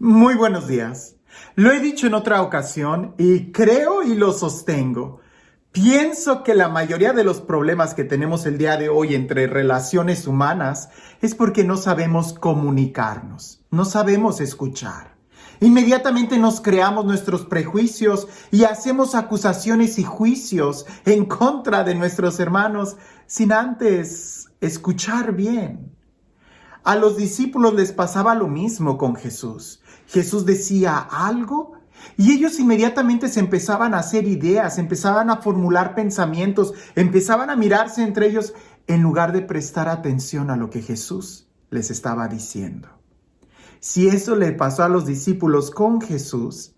Muy buenos días. Lo he dicho en otra ocasión y creo y lo sostengo. Pienso que la mayoría de los problemas que tenemos el día de hoy entre relaciones humanas es porque no sabemos comunicarnos, no sabemos escuchar. Inmediatamente nos creamos nuestros prejuicios y hacemos acusaciones y juicios en contra de nuestros hermanos sin antes escuchar bien. A los discípulos les pasaba lo mismo con Jesús. Jesús decía algo y ellos inmediatamente se empezaban a hacer ideas, empezaban a formular pensamientos, empezaban a mirarse entre ellos en lugar de prestar atención a lo que Jesús les estaba diciendo. Si eso le pasó a los discípulos con Jesús,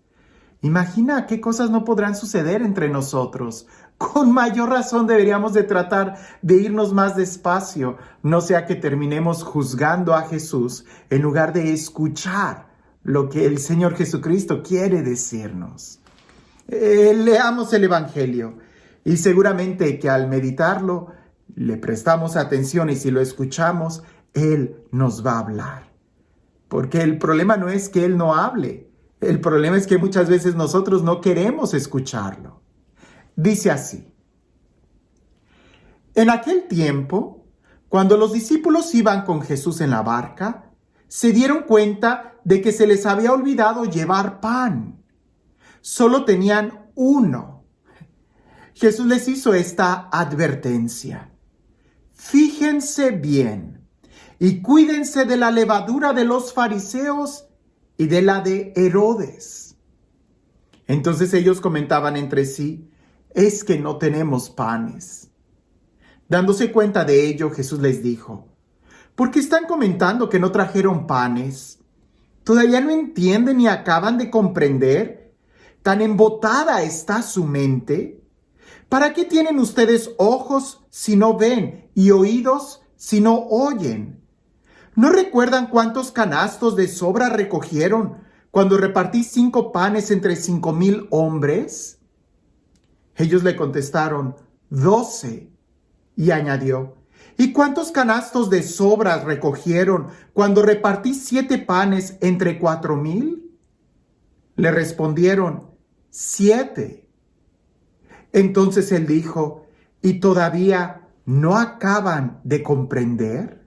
imagina qué cosas no podrán suceder entre nosotros. Con mayor razón deberíamos de tratar de irnos más despacio, no sea que terminemos juzgando a Jesús en lugar de escuchar lo que el Señor Jesucristo quiere decirnos. Leamos el Evangelio y seguramente que al meditarlo le prestamos atención y si lo escuchamos, Él nos va a hablar. Porque el problema no es que Él no hable, el problema es que muchas veces nosotros no queremos escucharlo. Dice así: en aquel tiempo, cuando los discípulos iban con Jesús en la barca, se dieron cuenta de que se les había olvidado llevar pan. Solo tenían uno. Jesús les hizo esta advertencia: fíjense bien y cuídense de la levadura de los fariseos y de la de Herodes. Entonces ellos comentaban entre sí: es que no tenemos panes. Dándose cuenta de ello, Jesús les dijo: ¿por qué están comentando que no trajeron panes? ¿Todavía no entienden ni acaban de comprender? ¿Tan embotada está su mente? ¿Para qué tienen ustedes ojos si no ven y oídos si no oyen? ¿No recuerdan cuántos canastos de sobra recogieron cuando repartí 5 panes entre 5,000 hombres? Ellos le contestaron: 12. Y añadió: ¿y cuántos canastos de sobras recogieron cuando repartí 7 panes entre 4,000? Le respondieron: 7. Entonces él dijo: ¿y todavía no acaban de comprender?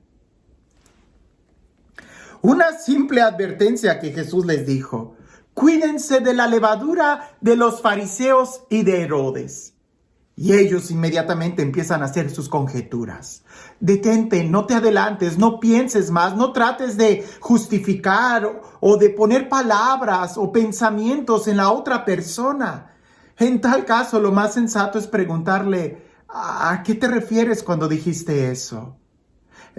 Una simple advertencia que Jesús les dijo: cuídense de la levadura de los fariseos y de Herodes. Y ellos inmediatamente empiezan a hacer sus conjeturas. Detente, no te adelantes, no pienses más, no trates de justificar o de poner palabras o pensamientos en la otra persona. En tal caso, lo más sensato es preguntarle: ¿a qué te refieres cuando dijiste eso?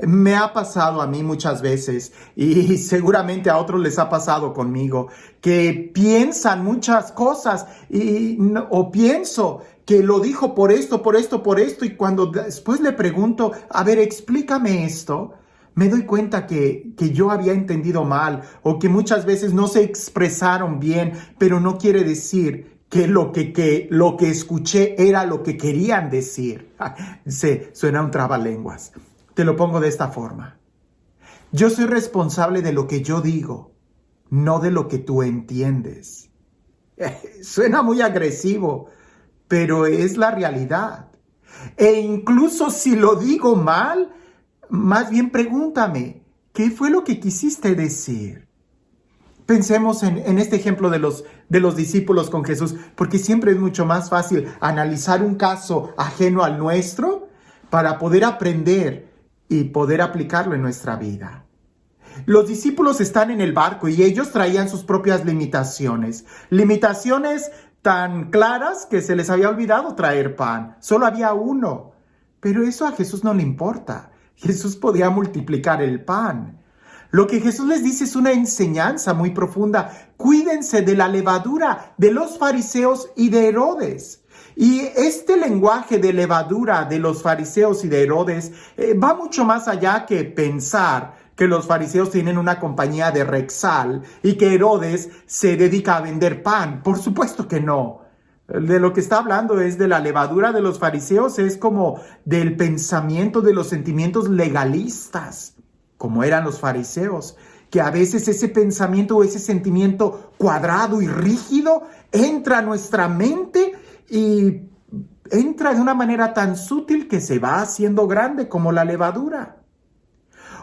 Me ha pasado a mí muchas veces y seguramente a otros les ha pasado conmigo, que piensan muchas cosas o pienso que lo dijo por esto, y cuando después le pregunto: a ver, explícame esto, me doy cuenta que yo había entendido mal o que muchas veces no se expresaron bien, pero no quiere decir que lo que escuché era lo que querían decir. Suena un trabalenguas. Te lo pongo de esta forma: yo soy responsable de lo que yo digo, no de lo que tú entiendes. Suena muy agresivo, pero es la realidad. E incluso si lo digo mal, más bien pregúntame: ¿qué fue lo que quisiste decir? Pensemos en este ejemplo de los discípulos con Jesús, porque siempre es mucho más fácil analizar un caso ajeno al nuestro para poder aprender y poder aplicarlo en nuestra vida. Los discípulos están en el barco y ellos traían sus propias limitaciones. Limitaciones tan claras que se les había olvidado traer pan. Solo había uno. Pero eso a Jesús no le importa. Jesús podía multiplicar el pan. Lo que Jesús les dice es una enseñanza muy profunda. Cuídense de la levadura de los fariseos y de Herodes. Y este lenguaje de levadura de los fariseos y de Herodes va mucho más allá que pensar que los fariseos tienen una compañía de Rexall y que Herodes se dedica a vender pan. Por supuesto que no. De lo que está hablando es de la levadura de los fariseos, es como del pensamiento, de los sentimientos legalistas, como eran los fariseos. que a veces ese pensamiento o ese sentimiento cuadrado y rígido entra a nuestra mente y entra de una manera tan sutil que se va haciendo grande como la levadura.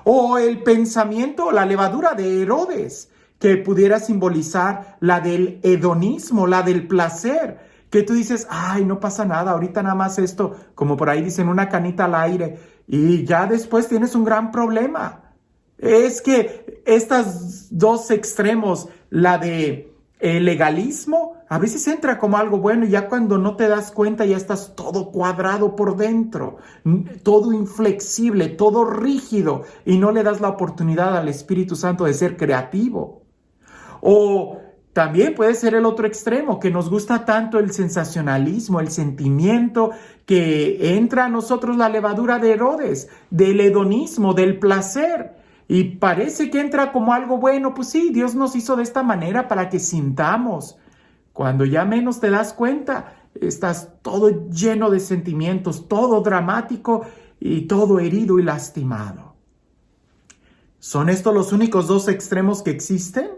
O el pensamiento, la levadura de Herodes, que pudiera simbolizar la del hedonismo, la del placer, que tú dices, ay, no pasa nada, ahorita nada más esto, como por ahí dicen, una canita al aire, y ya después tienes un gran problema. Es que estos dos extremos, la de el legalismo, a veces entra como algo bueno y ya cuando no te das cuenta ya estás todo cuadrado por dentro, todo inflexible, todo rígido y no le das la oportunidad al Espíritu Santo de ser creativo. O también puede ser el otro extremo, que nos gusta tanto el sensacionalismo, el sentimiento, que entra a nosotros la levadura de Herodes, del hedonismo, del placer. Y parece que entra como algo bueno, pues sí, Dios nos hizo de esta manera para que sintamos. Cuando ya menos te das cuenta, estás todo lleno de sentimientos, todo dramático y todo herido y lastimado. ¿Son estos los únicos dos extremos que existen?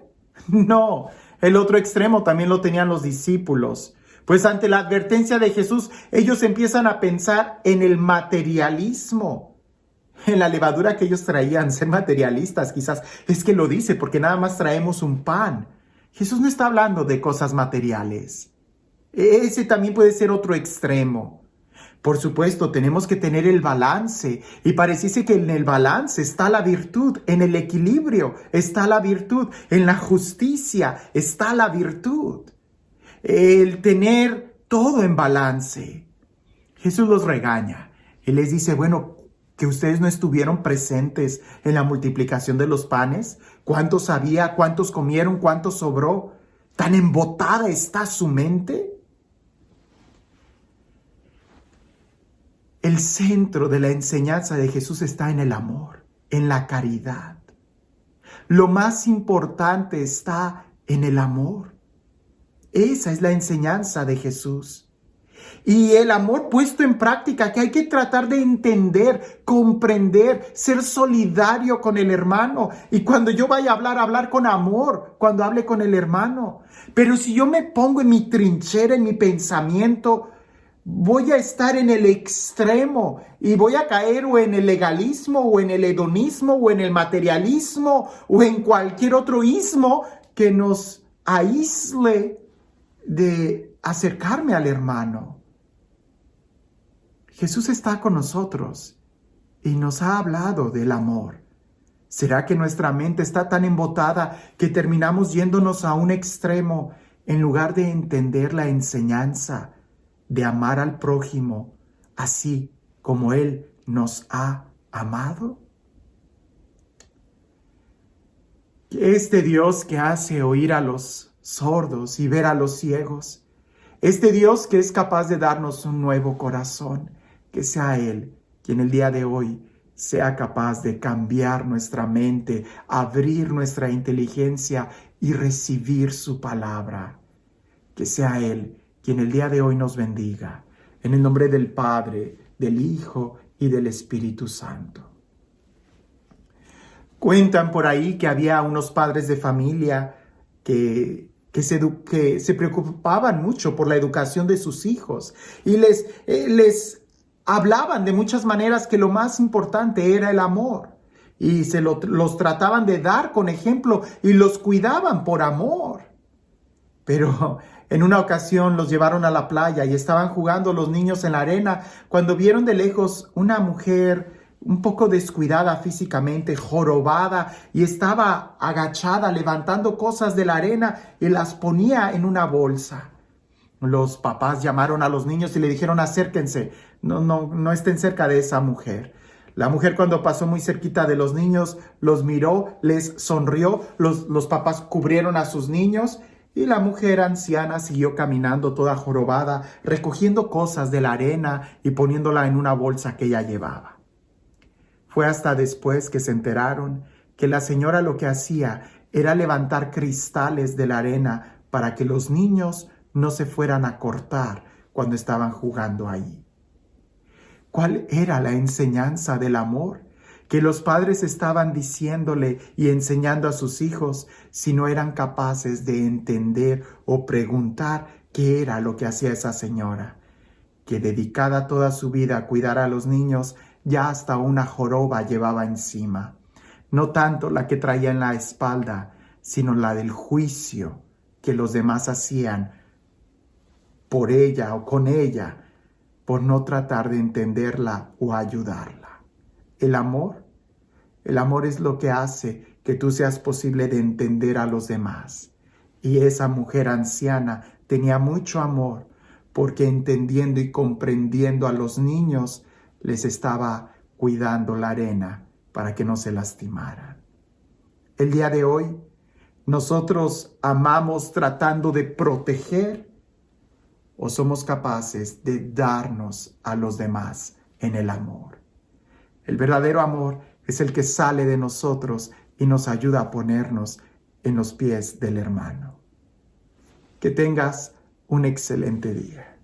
No, el otro extremo también lo tenían los discípulos. Pues ante la advertencia de Jesús, ellos empiezan a pensar en el materialismo. En la levadura que ellos traían, ser materialistas quizás, es que lo dice porque nada más traemos un pan. Jesús no está hablando de cosas materiales. Ese también puede ser otro extremo. Por supuesto, tenemos que tener el balance y pareciese que en el balance está la virtud, en el equilibrio está la virtud, en la justicia está la virtud. El tener todo en balance. Jesús los regaña. Él les dice, bueno, que ustedes no estuvieron presentes en la multiplicación de los panes. ¿Cuántos había? ¿Cuántos comieron? ¿Cuánto sobró? ¿Tan embotada está su mente? El centro de la enseñanza de Jesús está en el amor, en la caridad. Lo más importante está en el amor. Esa es la enseñanza de Jesús. Y el amor puesto en práctica, que hay que tratar de entender, comprender, ser solidario con el hermano. Y cuando yo vaya a hablar con amor, cuando hable con el hermano. Pero si yo me pongo en mi trinchera, en mi pensamiento, voy a estar en el extremo y voy a caer o en el legalismo, o en el hedonismo, o en el materialismo, o en cualquier otro ismo que nos aísle de acercarme al hermano. Jesús está con nosotros y nos ha hablado del amor. ¿Será que nuestra mente está tan embotada que terminamos yéndonos a un extremo en lugar de entender la enseñanza de amar al prójimo así como Él nos ha amado? Este Dios que hace oír a los sordos y ver a los ciegos, este Dios que es capaz de darnos un nuevo corazón, que sea Él quien el día de hoy sea capaz de cambiar nuestra mente, abrir nuestra inteligencia y recibir su palabra. Que sea Él quien el día de hoy nos bendiga. En el nombre del Padre, del Hijo y del Espíritu Santo. Cuentan por ahí que había unos padres de familia que se preocupaban mucho por la educación de sus hijos y les hablaban de muchas maneras que lo más importante era el amor y los trataban de dar con ejemplo y los cuidaban por amor. Pero en una ocasión los llevaron a la playa y estaban jugando los niños en la arena cuando vieron de lejos una mujer un poco descuidada físicamente, jorobada, y estaba agachada levantando cosas de la arena y las ponía en una bolsa. Los papás llamaron a los niños y le dijeron, acérquense, no estén cerca de esa mujer. La mujer, cuando pasó muy cerquita de los niños, los miró, les sonrió, los papás cubrieron a sus niños y la mujer anciana siguió caminando toda jorobada, recogiendo cosas de la arena y poniéndola en una bolsa que ella llevaba. Fue hasta después que se enteraron que la señora lo que hacía era levantar cristales de la arena para que los niños no se fueran a cortar cuando estaban jugando ahí. ¿Cuál era la enseñanza del amor? que los padres estaban diciéndole y enseñando a sus hijos si no eran capaces de entender o preguntar qué era lo que hacía esa señora, que dedicada toda su vida a cuidar a los niños, ya hasta una joroba llevaba encima. No tanto la que traía en la espalda, sino la del juicio que los demás hacían por ella o con ella, por no tratar de entenderla o ayudarla. El amor es lo que hace que tú seas posible de entender a los demás. Y esa mujer anciana tenía mucho amor porque entendiendo y comprendiendo a los niños, les estaba cuidando la arena para que no se lastimaran. El día de hoy, nosotros amamos tratando de proteger o somos capaces de darnos a los demás en el amor. El verdadero amor es el que sale de nosotros y nos ayuda a ponernos en los pies del hermano. Que tengas un excelente día.